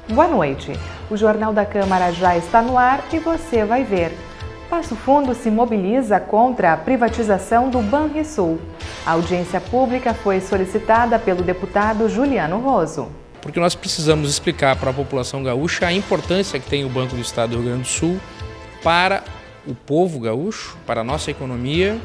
Boa noite. O Jornal da Câmara já está no ar e você vai ver. Passo Fundo se mobiliza contra a privatização do Banrisul. A audiência pública foi solicitada pelo deputado Juliano Roso. Porque nós precisamos explicar para a população gaúcha a importância que tem o Banco do Estado do Rio Grande do Sul para o povo gaúcho, para a nossa economia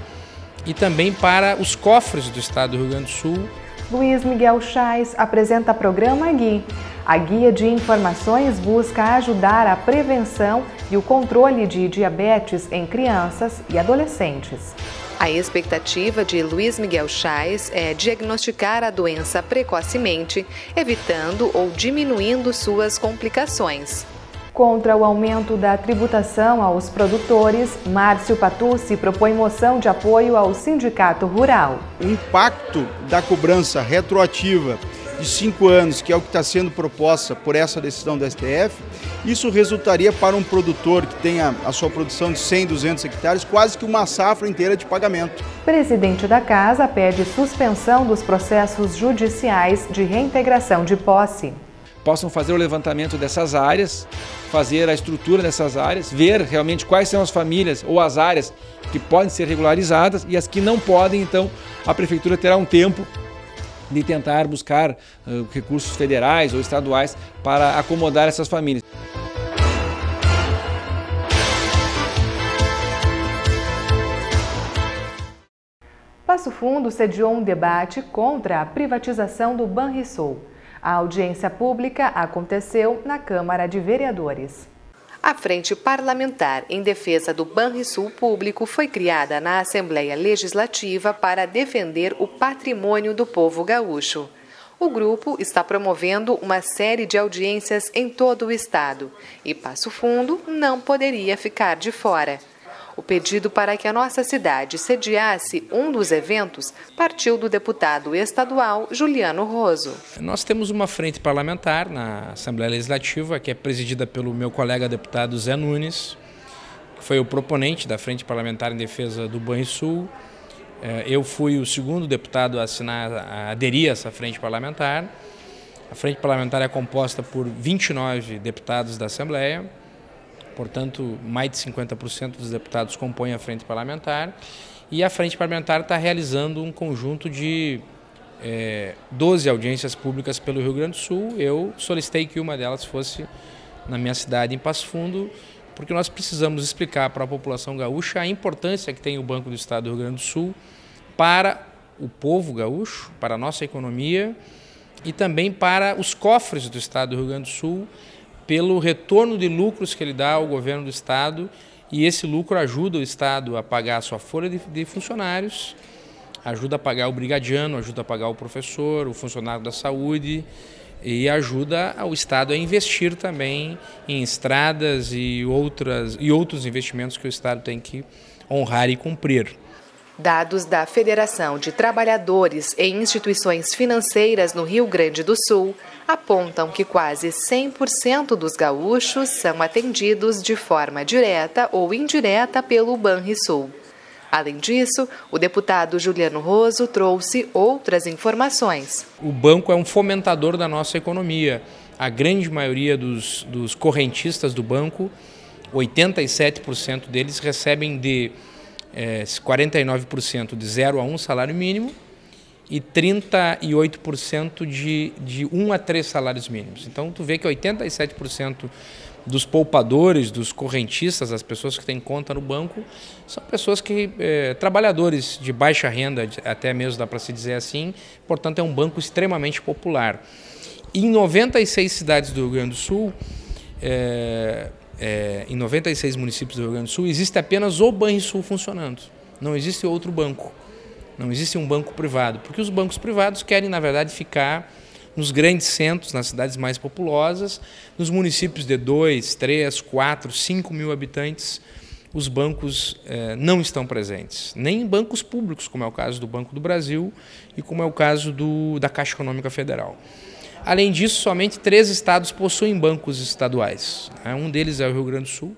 e também para os cofres do Estado do Rio Grande do Sul. Luiz Miguel Chais apresenta o programa GUI. A Guia de Informações busca ajudar a prevenção e o controle de diabetes em crianças e adolescentes. A expectativa de Luiz Miguel Chais é diagnosticar a doença precocemente, evitando ou diminuindo suas complicações. Contra o aumento da tributação aos produtores, Márcio Patucci propõe moção de apoio ao Sindicato Rural. O impacto da cobrança retroativa de 5 anos, que é o que está sendo proposta por essa decisão do STF, isso resultaria para um produtor que tenha a sua produção de 100, 200 hectares, quase que uma safra inteira de pagamento. Presidente da Casa pede suspensão dos processos judiciais de reintegração de posse. Possam fazer o levantamento dessas áreas, fazer a estrutura dessas áreas, ver realmente quais são as famílias ou as áreas que podem ser regularizadas e as que não podem, então a Prefeitura terá um tempo de tentar buscar recursos federais ou estaduais para acomodar essas famílias. Passo Fundo sediou um debate contra a privatização do Banrisul. A audiência pública aconteceu na Câmara de Vereadores. A Frente Parlamentar em Defesa do Banrisul Público foi criada na Assembleia Legislativa para defender o patrimônio do povo gaúcho. O grupo está promovendo uma série de audiências em todo o estado e Passo Fundo não poderia ficar de fora. O pedido para que a nossa cidade sediasse um dos eventos partiu do deputado estadual Juliano Roso. Nós temos uma frente parlamentar na Assembleia Legislativa, que é presidida pelo meu colega deputado Zé Nunes, que foi o proponente da Frente Parlamentar em Defesa do Banrisul. Eu fui o segundo deputado a aderir a essa frente parlamentar. A frente parlamentar é composta por 29 deputados da Assembleia. Portanto, mais de 50% dos deputados compõem a frente parlamentar e a frente parlamentar está realizando um conjunto de 12 audiências públicas pelo Rio Grande do Sul. Eu solicitei que uma delas fosse na minha cidade, em Passo Fundo, porque nós precisamos explicar para a população gaúcha a importância que tem o Banco do Estado do Rio Grande do Sul para o povo gaúcho, para a nossa economia e também para os cofres do Estado do Rio Grande do Sul, pelo retorno de lucros que ele dá ao governo do Estado, e esse lucro ajuda o Estado a pagar a sua folha de funcionários, ajuda a pagar o brigadiano, ajuda a pagar o professor, o funcionário da saúde, e ajuda o Estado a investir também em estradas e outros investimentos que o Estado tem que honrar e cumprir. Dados da Federação de Trabalhadores e Instituições Financeiras no Rio Grande do Sul apontam que quase 100% dos gaúchos são atendidos de forma direta ou indireta pelo Banrisul. Além disso, o deputado Juliano Roso trouxe outras informações. O banco é um fomentador da nossa economia. A grande maioria dos correntistas do banco, 87% deles recebem de 49% de 0 a 1 salário mínimo e 38% de 1 a 3 salários mínimos. Então, tu vê que 87% dos poupadores, dos correntistas, as pessoas que têm conta no banco, são pessoas trabalhadores de baixa renda, até mesmo dá para se dizer assim, portanto é um banco extremamente popular. Em 96 cidades do Rio Grande do Sul, em 96 municípios do Rio Grande do Sul, existe apenas o Banrisul funcionando. Não existe outro banco. Não existe um banco privado, porque os bancos privados querem, na verdade, ficar nos grandes centros, nas cidades mais populosas, nos municípios de 2, 3, 4, 5 mil habitantes, os bancos não estão presentes. Nem em bancos públicos, como é o caso do Banco do Brasil e como é o caso da Caixa Econômica Federal. Além disso, somente 3 estados possuem bancos estaduais. Um deles é o Rio Grande do Sul.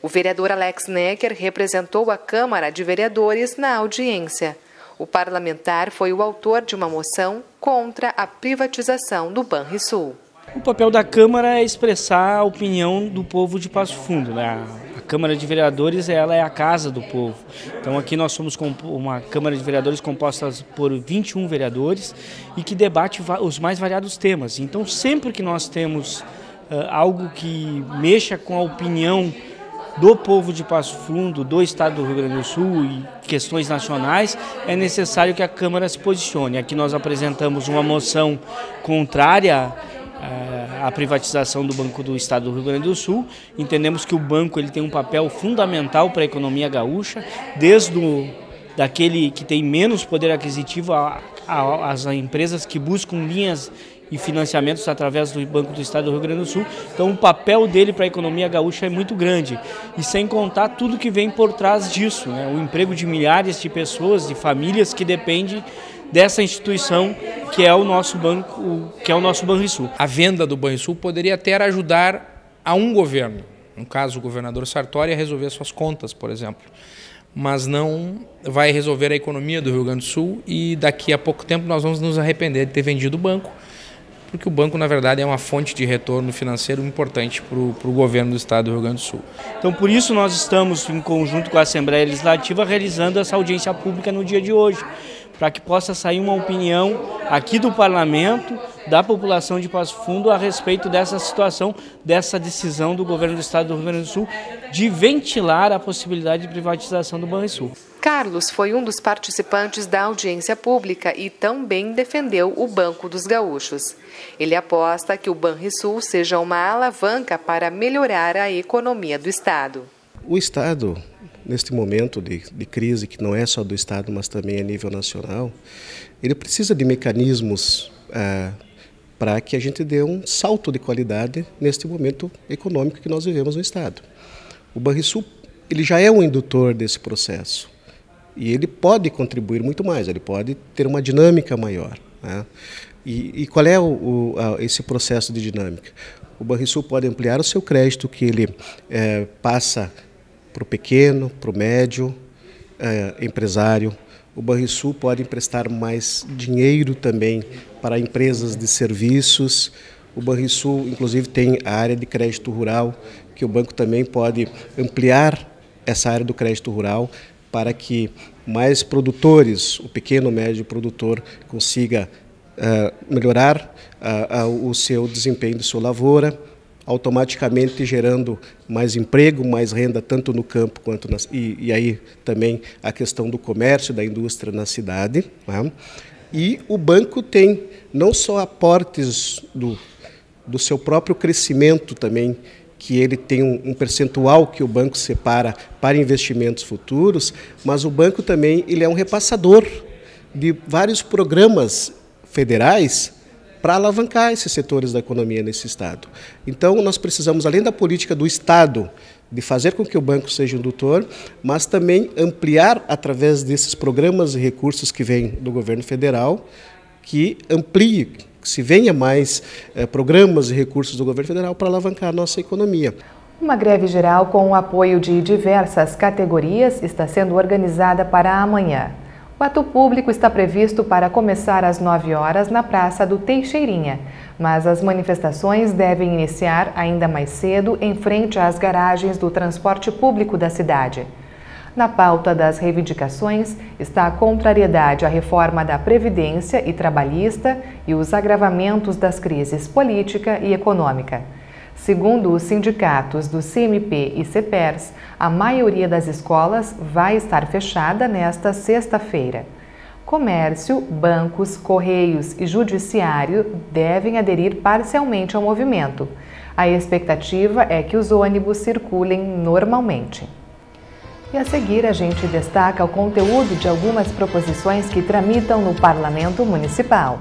O vereador Alex Necker representou a Câmara de Vereadores na audiência. O parlamentar foi o autor de uma moção contra a privatização do Banrisul. O papel da Câmara é expressar a opinião do povo de Passo Fundo, né? A Câmara de Vereadores, ela é a casa do povo. Então aqui nós somos uma Câmara de Vereadores composta por 21 vereadores e que debate os mais variados temas. Então sempre que nós temos algo que mexa com a opinião do povo de Passo Fundo, do estado do Rio Grande do Sul e questões nacionais, é necessário que a Câmara se posicione. Aqui nós apresentamos uma moção contrária à privatização do Banco do Estado do Rio Grande do Sul. Entendemos que o banco ele tem um papel fundamental para a economia gaúcha, desde daquele que tem menos poder aquisitivo às empresas que buscam linhas e financiamentos através do Banco do Estado do Rio Grande do Sul. Então o papel dele para a economia gaúcha é muito grande. E sem contar tudo que vem por trás disso, né? O emprego de milhares de pessoas, de famílias que dependem dessa instituição que é o nosso banco, que é o nosso Banrisul. A venda do Banrisul poderia até ajudar a um governo, no caso o governador Sartori, a resolver suas contas, por exemplo, mas não vai resolver a economia do Rio Grande do Sul e daqui a pouco tempo nós vamos nos arrepender de ter vendido o banco, porque o banco, na verdade, é uma fonte de retorno financeiro importante para o governo do estado do Rio Grande do Sul. Então, por isso nós estamos, em conjunto com a Assembleia Legislativa, realizando essa audiência pública no dia de hoje, para que possa sair uma opinião aqui do Parlamento, da população de Passo Fundo, a respeito dessa situação, dessa decisão do governo do estado do Rio Grande do Sul de ventilar a possibilidade de privatização do Banrisul. Carlos foi um dos participantes da audiência pública e também defendeu o Banco dos Gaúchos. Ele aposta que o Banrisul seja uma alavanca para melhorar a economia do estado. O estado, neste momento de crise, que não é só do estado, mas também a nível nacional, ele precisa de mecanismos para que a gente dê um salto de qualidade neste momento econômico que nós vivemos no estado. O Banrisul ele já é um indutor desse processo e ele pode contribuir muito mais, ele pode ter uma dinâmica maior, né? E qual é esse processo de dinâmica? O Banrisul pode ampliar o seu crédito que ele passa para o pequeno, para o médio empresário. O Banrisul pode emprestar mais dinheiro também para empresas de serviços. O Banrisul, inclusive, tem a área de crédito rural, que o banco também pode ampliar essa área do crédito rural para que mais produtores, o pequeno, médio produtor, consiga melhorar o seu desempenho de sua lavoura, automaticamente gerando mais emprego, mais renda, tanto no campo quanto e aí também a questão do comércio, da indústria na cidade, né? E o banco tem não só aportes do seu próprio crescimento também, que ele tem um percentual que o banco separa para investimentos futuros, mas o banco também ele é um repassador de vários programas federais para alavancar esses setores da economia nesse estado. Então, nós precisamos, além da política do estado, de fazer com que o banco seja um indutor, mas também ampliar, através desses programas e recursos que vêm do governo federal, que amplie, que se venha mais programas e recursos do governo federal para alavancar a nossa economia. Uma greve geral com o apoio de diversas categorias está sendo organizada para amanhã. O ato público está previsto para começar às 9 horas na Praça do Teixeirinha, mas as manifestações devem iniciar ainda mais cedo em frente às garagens do transporte público da cidade. Na pauta das reivindicações está a contrariedade à reforma da Previdência e Trabalhista e os agravamentos das crises política e econômica. Segundo os sindicatos do CMP e CEPERS, a maioria das escolas vai estar fechada nesta sexta-feira. Comércio, bancos, correios e judiciário devem aderir parcialmente ao movimento. A expectativa é que os ônibus circulem normalmente. E a seguir a gente destaca o conteúdo de algumas proposições que tramitam no Parlamento Municipal.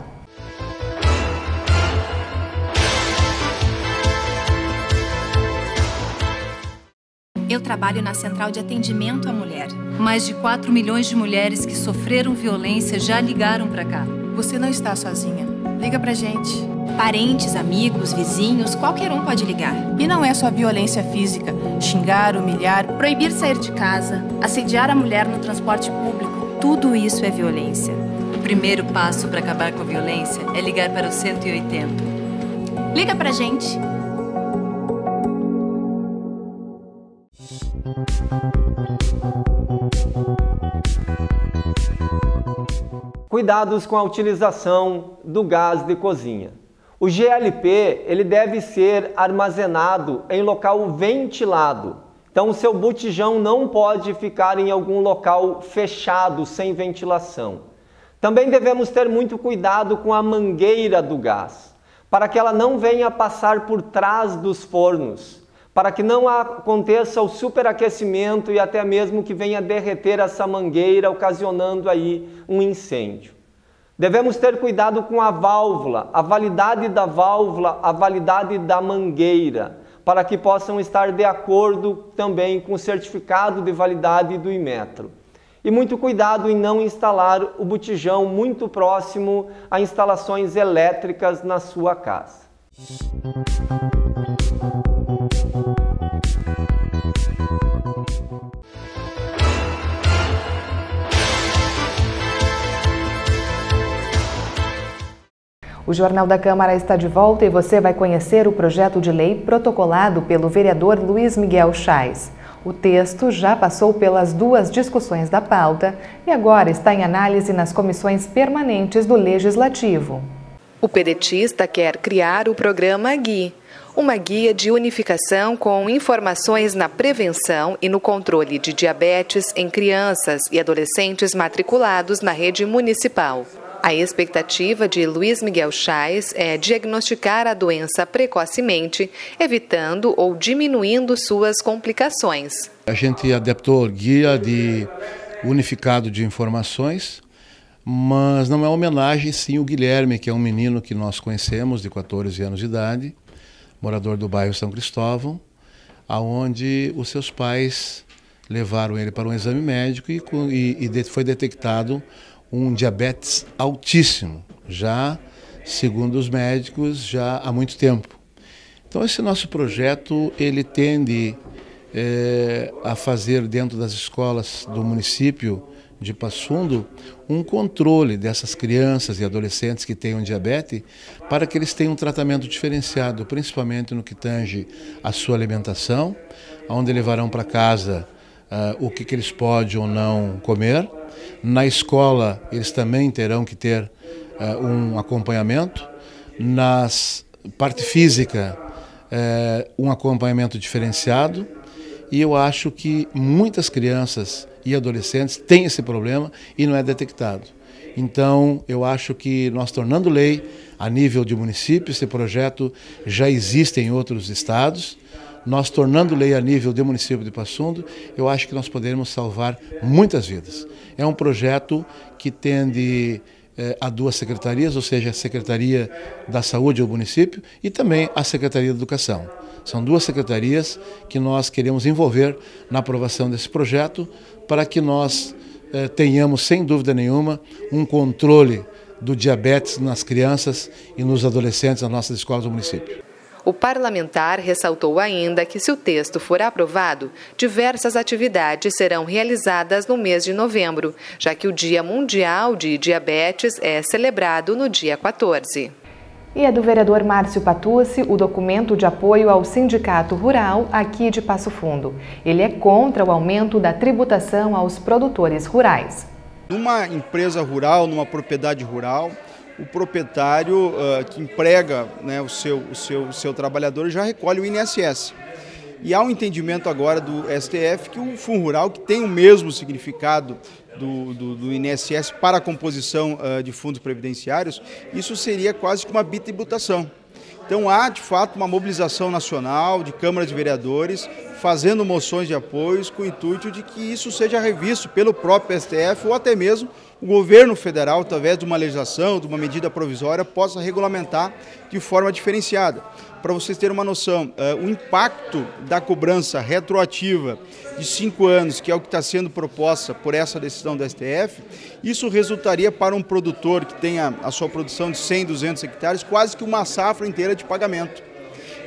Eu trabalho na Central de Atendimento à Mulher. Mais de 4 milhões de mulheres que sofreram violência já ligaram para cá. Você não está sozinha. Liga pra gente. Parentes, amigos, vizinhos, qualquer um pode ligar. E não é só violência física, xingar, humilhar, proibir sair de casa, assediar a mulher no transporte público. Tudo isso é violência. O primeiro passo para acabar com a violência é ligar para o 180. Liga pra gente. Cuidados com a utilização do gás de cozinha. O GLP ele deve ser armazenado em local ventilado. Então o seu botijão não pode ficar em algum local fechado, sem ventilação. Também devemos ter muito cuidado com a mangueira do gás, para que ela não venha passar por trás dos fornos, para que não aconteça o superaquecimento e até mesmo que venha derreter essa mangueira, ocasionando aí um incêndio. Devemos ter cuidado com a válvula, a validade da válvula, a validade da mangueira, para que possam estar de acordo também com o certificado de validade do Inmetro. E muito cuidado em não instalar o botijão muito próximo a instalações elétricas na sua casa. O Jornal da Câmara está de volta e você vai conhecer o projeto de lei protocolado pelo vereador Luiz Miguel Chais. O texto já passou pelas 2 discussões da pauta e agora está em análise nas comissões permanentes do Legislativo. O pedetista quer criar o programa GUI, uma guia de unificação com informações na prevenção e no controle de diabetes em crianças e adolescentes matriculados na rede municipal. A expectativa de Luiz Miguel Chais é diagnosticar a doença precocemente, evitando ou diminuindo suas complicações. A gente adaptou guia unificado de informações, mas não é homenagem sim o Guilherme, que é um menino que nós conhecemos de 14 anos de idade, morador do bairro São Cristóvão, aonde os seus pais levaram ele para um exame médico e foi detectado um diabetes altíssimo, já, segundo os médicos, já há muito tempo. Então esse nosso projeto, ele tende a fazer dentro das escolas do município de Passo Fundo um controle dessas crianças e adolescentes que tenham diabetes, para que eles tenham um tratamento diferenciado, principalmente no que tange a sua alimentação, onde levarão para casa o que eles podem ou não comer. Na escola, eles também terão que ter um acompanhamento. Na parte física, um acompanhamento diferenciado. E eu acho que muitas crianças e adolescentes têm esse problema e não é detectado. Então, eu acho que nós, tornando lei a nível de município, esse projeto já existe em outros estados. Nós, tornando lei a nível do município de Passo Fundo, eu acho que nós poderemos salvar muitas vidas. É um projeto que tende a 2 secretarias, ou seja, a Secretaria da Saúde do município e também a Secretaria da Educação. São 2 secretarias que nós queremos envolver na aprovação desse projeto, para que nós tenhamos, sem dúvida nenhuma, um controle do diabetes nas crianças e nos adolescentes nas nossas escolas do município. O parlamentar ressaltou ainda que, se o texto for aprovado, diversas atividades serão realizadas no mês de novembro, já que o Dia Mundial de Diabetes é celebrado no dia 14. E é do vereador Márcio Patucci o documento de apoio ao Sindicato Rural aqui de Passo Fundo. Ele é contra o aumento da tributação aos produtores rurais. Numa empresa rural, numa propriedade rural, o proprietário que emprega, né, o seu trabalhador já recolhe o INSS. E há um entendimento agora do STF que o Fundo Rural, que tem o mesmo significado do INSS para a composição de fundos previdenciários, isso seria quase que uma bitributação. Então há, de fato, uma mobilização nacional de Câmara de Vereadores fazendo moções de apoios com o intuito de que isso seja revisto pelo próprio STF ou até mesmo o governo federal, através de uma legislação, de uma medida provisória, possa regulamentar de forma diferenciada. Para vocês terem uma noção, o impacto da cobrança retroativa de 5 anos, que é o que está sendo proposta por essa decisão do STF, isso resultaria para um produtor que tenha a sua produção de 100, 200 hectares, quase que uma safra inteira de pagamento.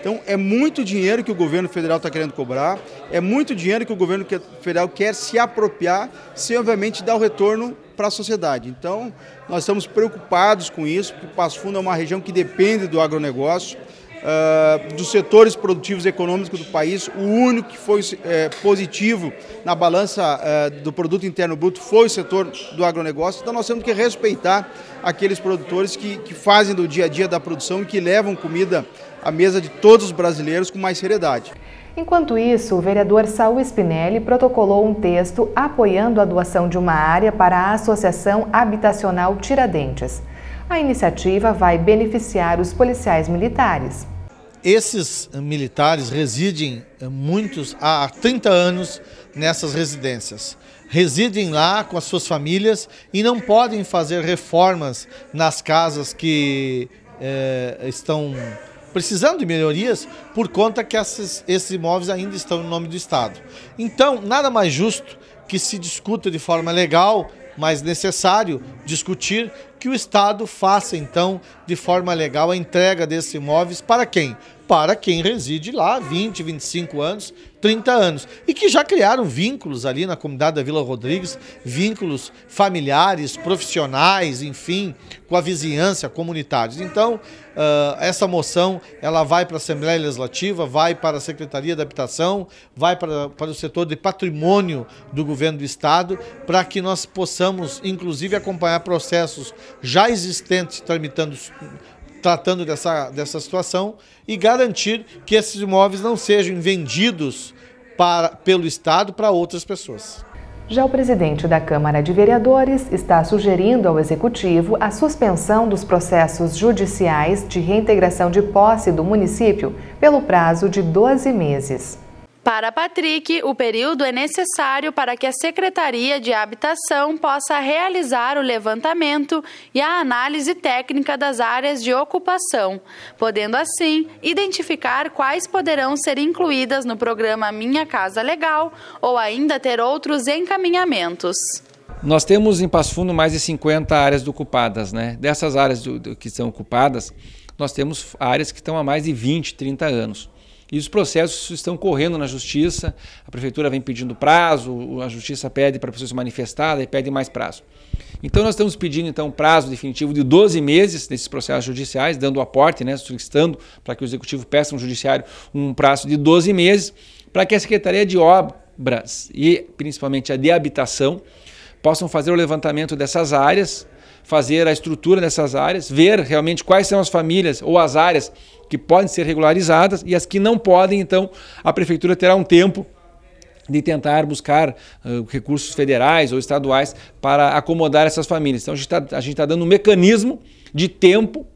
Então, é muito dinheiro que o governo federal está querendo cobrar, é muito dinheiro que o governo federal quer se apropriar, sem, obviamente, dar o retorno para a sociedade. Então, nós estamos preocupados com isso, porque Passo Fundo é uma região que depende do agronegócio. dos setores produtivos e econômicos do país, o único que foi positivo na balança do produto interno bruto foi o setor do agronegócio. Então nós temos que respeitar aqueles produtores que fazem do dia a dia da produção e que levam comida à mesa de todos os brasileiros com mais seriedade. Enquanto isso, o vereador Saul Spinelli protocolou um texto apoiando a doação de uma área para a Associação Habitacional Tiradentes. A iniciativa vai beneficiar os policiais militares. Esses militares residem, muitos, há 30 anos nessas residências. Residem lá com as suas famílias e não podem fazer reformas nas casas que estão precisando de melhorias por conta que esses imóveis ainda estão em nome do Estado. Então, nada mais justo que se discuta de forma legal, mas necessário discutir que o Estado faça, então, de forma legal a entrega desses imóveis para quem? Para quem reside lá 20, 25 anos, 30 anos. E que já criaram vínculos ali na comunidade da Vila Rodrigues, vínculos familiares, profissionais, enfim, com a vizinhança, comunitários. Então, essa moção, ela vai para a Assembleia Legislativa, vai para a Secretaria da Habitação, vai para o setor de patrimônio do governo do Estado, para que nós possamos, inclusive, acompanhar processos já existentes tratando dessa situação e garantir que esses imóveis não sejam vendidos pelo Estado para outras pessoas. Já o presidente da Câmara de Vereadores está sugerindo ao Executivo a suspensão dos processos judiciais de reintegração de posse do município pelo prazo de 12 meses. Para Patrick, o período é necessário para que a Secretaria de Habitação possa realizar o levantamento e a análise técnica das áreas de ocupação, podendo assim identificar quais poderão ser incluídas no programa Minha Casa Legal ou ainda ter outros encaminhamentos. Nós temos em Passo Fundo mais de 50 áreas ocupadas, né? Dessas áreas que são ocupadas, nós temos áreas que estão há mais de 20, 30 anos. E os processos estão correndo na Justiça, a Prefeitura vem pedindo prazo, a Justiça pede para a pessoa se manifestar e pede mais prazo. Então nós estamos pedindo então prazo definitivo de 12 meses nesses processos judiciais, dando o aporte, né, solicitando para que o Executivo peça ao Judiciário um prazo de 12 meses, para que a Secretaria de Obras e principalmente a de Habitação possam fazer o levantamento dessas áreas, fazer a estrutura dessas áreas, ver realmente quais são as famílias ou as áreas que podem ser regularizadas e as que não podem, então a Prefeitura terá um tempo de tentar buscar recursos federais ou estaduais para acomodar essas famílias. Então a gente está dando um mecanismo de tempo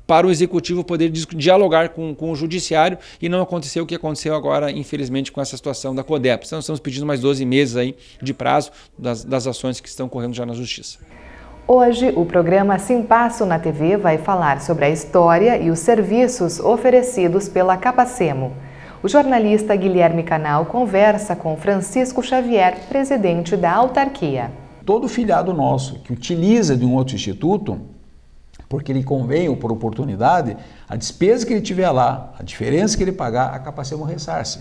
para o Executivo poder dialogar com o Judiciário e não acontecer o que aconteceu agora, infelizmente, com essa situação da CODEPS. Então nós estamos pedindo mais 12 meses aí de prazo das ações que estão correndo já na Justiça. Hoje, o programa Simpasso na TV vai falar sobre a história e os serviços oferecidos pela Capacemo. O jornalista Guilherme Canal conversa com Francisco Xavier, presidente da autarquia. Todo filiado nosso que utiliza de um outro instituto, porque lhe convém ou por oportunidade, a despesa que ele tiver lá, a diferença que ele pagar, a Capacemo ressarce.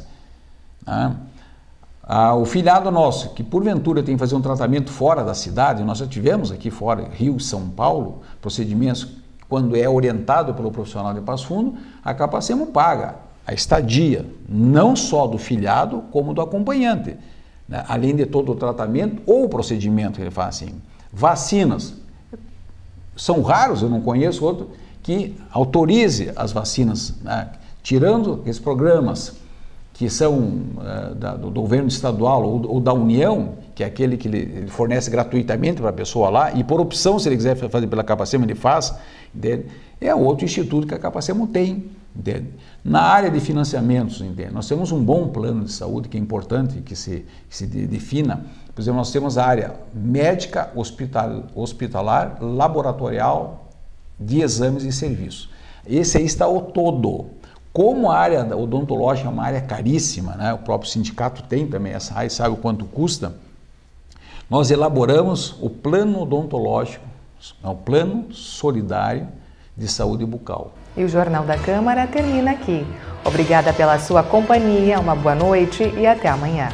O filiado nosso, que porventura tem que fazer um tratamento fora da cidade, nós já tivemos aqui fora, Rio, São Paulo, procedimentos, quando é orientado pelo profissional de Passo Fundo, a Capacemo paga a estadia, não só do filiado, como do acompanhante, né? Além de todo o tratamento ou procedimento que ele faz assim. Vacinas, são raros, eu não conheço outro, que autorize as vacinas, né? Tirando esses programas que são do governo estadual ou da União, que é aquele que ele fornece gratuitamente para a pessoa lá, e por opção, se ele quiser fazer pela Capacemo, ele faz, entende? É outro instituto que a Capacemo tem, entende? Na área de financiamentos, entende? Nós temos um bom plano de saúde, que é importante que se defina. Por exemplo, nós temos a área médica, hospitalar, laboratorial, de exames e serviços. Esse aí está o todo. Como a área odontológica é uma área caríssima, né? O próprio sindicato tem também essa área, sabe o quanto custa, nós elaboramos o plano odontológico, o plano solidário de saúde bucal. E o Jornal da Câmara termina aqui. Obrigada pela sua companhia, uma boa noite e até amanhã.